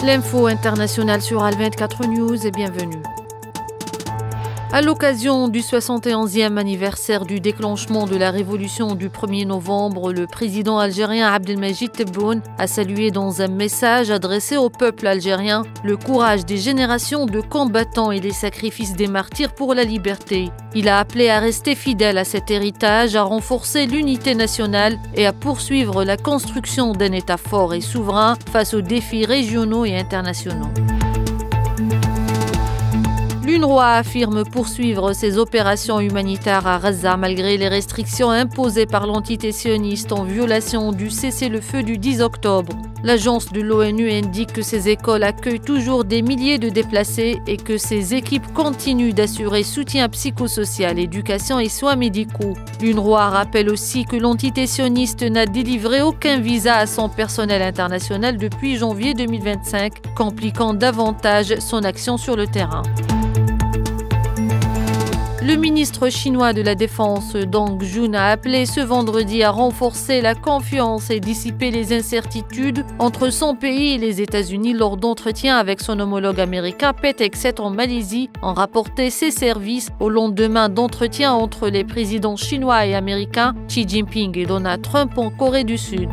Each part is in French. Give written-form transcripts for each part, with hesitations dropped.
L'info internationale sur Al24 News et bienvenue. À l'occasion du 71e anniversaire du déclenchement de la révolution du 1er novembre, le président algérien Abdelmajid Tebboune a salué dans un message adressé au peuple algérien le courage des générations de combattants et les sacrifices des martyrs pour la liberté. Il a appelé à rester fidèle à cet héritage, à renforcer l'unité nationale et à poursuivre la construction d'un État fort et souverain face aux défis régionaux et internationaux. L'UNRWA affirme poursuivre ses opérations humanitaires à Gaza malgré les restrictions imposées par l'entité sioniste en violation du cessez-le-feu du 10 octobre. L'agence de l'ONU indique que ces écoles accueillent toujours des milliers de déplacés et que ces équipes continuent d'assurer soutien psychosocial, éducation et soins médicaux. L'UNRWA rappelle aussi que l'entité sioniste n'a délivré aucun visa à son personnel international depuis janvier 2025, compliquant davantage son action sur le terrain. Le ministre chinois de la Défense, Dong Jun, a appelé ce vendredi à renforcer la confiance et dissiper les incertitudes entre son pays et les États-Unis lors d'entretiens avec son homologue américain Pete Hegseth en Malaisie, ont rapporté ses services au lendemain d'entretiens entre les présidents chinois et américains Xi Jinping et Donald Trump en Corée du Sud.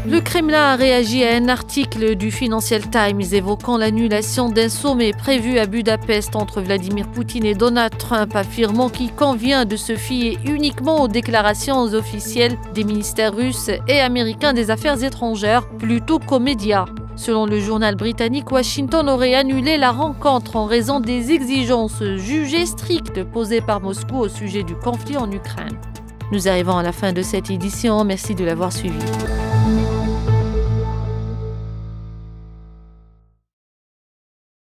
Le Kremlin a réagi à un article du Financial Times évoquant l'annulation d'un sommet prévu à Budapest entre Vladimir Poutine et Donald Trump, affirmant qu'il convient de se fier uniquement aux déclarations officielles des ministères russes et américains des Affaires étrangères plutôt qu'aux médias. Selon le journal britannique, Washington aurait annulé la rencontre en raison des exigences jugées strictes posées par Moscou au sujet du conflit en Ukraine. Nous arrivons à la fin de cette édition. Merci de l'avoir suivi.